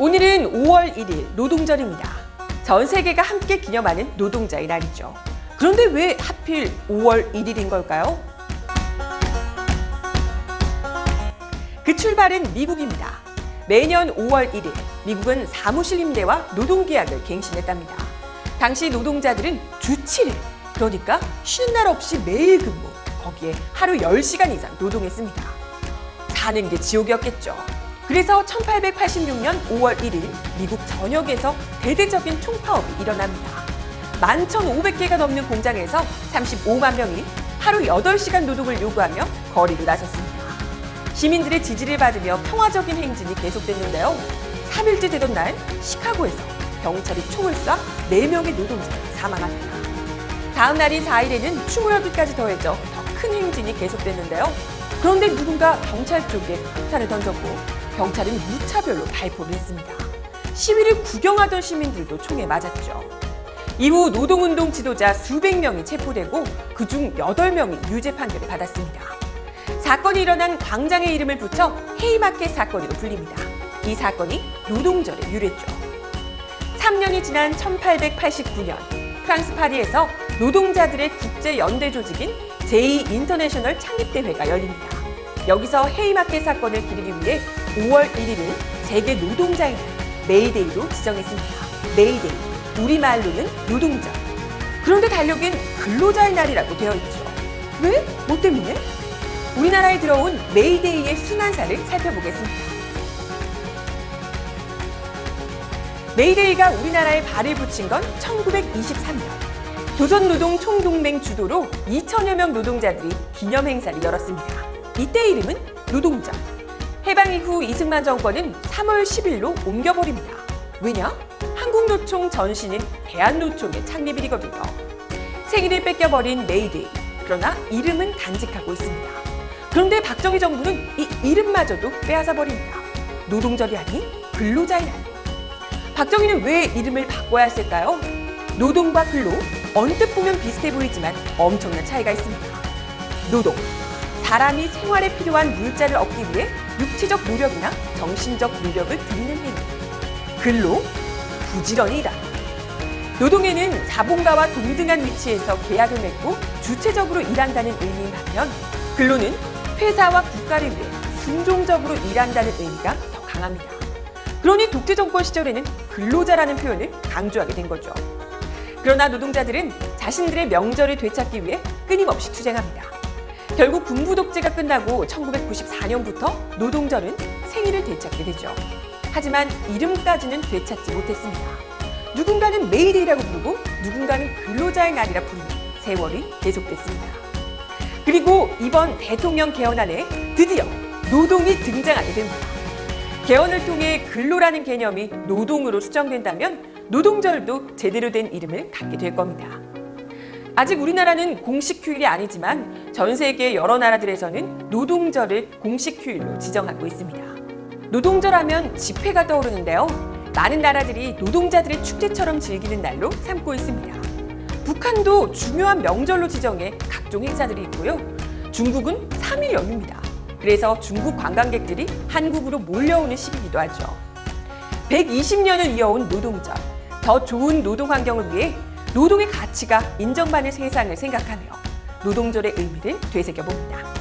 오늘은 5월 1일 노동절입니다. 전 세계가 함께 기념하는 노동자의 날이죠. 그런데 왜 하필 5월 1일인 걸까요? 그 출발은 미국입니다. 매년 5월 1일 미국은 사무실 임대와 노동계약을 갱신했답니다. 당시 노동자들은 주 7일, 그러니까 쉬는 날 없이 매일 근무, 거기에 하루 10시간 이상 노동했습니다. 사는 게 지옥이었겠죠. 그래서 1886년 5월 1일 미국 전역에서 대대적인 총파업이 일어납니다. 11,500개가 넘는 공장에서 35만 명이 하루 8시간 노동을 요구하며 거리로 나섰습니다. 시민들의 지지를 받으며 평화적인 행진이 계속됐는데요. 3일째 되던 날 시카고에서 경찰이 총을 쏴 4명의 노동자가 사망합니다. 다음 날인 4일에는 추모여기까지 더해져 더 큰 행진이 계속됐는데요. 그런데 누군가 경찰 쪽에 폭탄을 던졌고 경찰은 무차별로 발포를 했습니다. 시위를 구경하던 시민들도 총에 맞았죠. 이후 노동운동 지도자 수백 명이 체포되고 그중 8명이 유죄 판결을 받았습니다. 사건이 일어난 광장의 이름을 붙여 헤이마켓 사건으로 불립니다. 이 사건이 노동절에 유래했죠. 3년이 지난 1889년 프랑스 파리에서 노동자들의 국제연대 조직인 제2인터내셔널 창립대회가 열립니다. 여기서 헤이마켓 사건을 기리기 위해 5월 1일을 세계 노동자의 날, 메이데이로 지정했습니다. 메이데이, 우리말로는 노동절. 그런데 달력엔 근로자의 날이라고 되어 있죠. 왜? 뭐 때문에? 우리나라에 들어온 메이데이의 순환사를 살펴보겠습니다. 메이데이가 우리나라에 발을 붙인 건 1923년. 조선노동총동맹 주도로 2천여 명 노동자들이 기념행사를 열었습니다. 이때 이름은 노동절. 해방 이후 이승만 정권은 3월 10일로 옮겨버립니다. 왜냐? 한국노총 전신인 대한노총의 창립일이거든요. 생일을 뺏겨버린 메이데이. 그러나 이름은 간직하고 있습니다. 그런데 박정희 정부는 이 이름마저도 빼앗아버립니다. 노동절이 아닌 근로자의 날로. 박정희는 왜 이름을 바꿔야 했을까요? 노동과 근로, 언뜻 보면 비슷해 보이지만 엄청난 차이가 있습니다. 노동, 사람이 생활에 필요한 물자를 얻기 위해 육체적 노력이나 정신적 노력을 들이는 행위. 근로, 부지런히 일하다. 노동에는 자본가와 동등한 위치에서 계약을 맺고 주체적으로 일한다는 의미인 반면 근로는 회사와 국가를 위해 순종적으로 일한다는 의미가 더 강합니다. 그러니 독재 정권 시절에는 근로자라는 표현을 강조하게 된 거죠. 그러나 노동자들은 자신들의 명절을 되찾기 위해 끊임없이 투쟁합니다. 결국 군부 독재가 끝나고 1994년부터 노동절은 생일을 되찾게 되죠. 하지만 이름까지는 되찾지 못했습니다. 누군가는 메이데이라고 부르고 누군가는 근로자의 날이라 부르는 세월이 계속됐습니다. 그리고 이번 대통령 개헌안에 드디어 노동이 등장하게 됩니다. 개헌을 통해 근로라는 개념이 노동으로 수정된다면 노동절도 제대로 된 이름을 갖게 될 겁니다. 아직 우리나라는 공식 휴일이 아니지만 전 세계 여러 나라들에서는 노동절을 공식 휴일로 지정하고 있습니다. 노동절 하면 집회가 떠오르는데요. 많은 나라들이 노동자들의 축제처럼 즐기는 날로 삼고 있습니다. 북한도 중요한 명절로 지정해 각종 행사들이 있고요. 중국은 3일 연휴입니다. 그래서 중국 관광객들이 한국으로 몰려오는 시기이기도 하죠. 120년을 이어온 노동절, 더 좋은 노동 환경을 위해 노동의 가치가 인정받는 세상을 생각하며 노동절의 의미를 되새겨봅니다.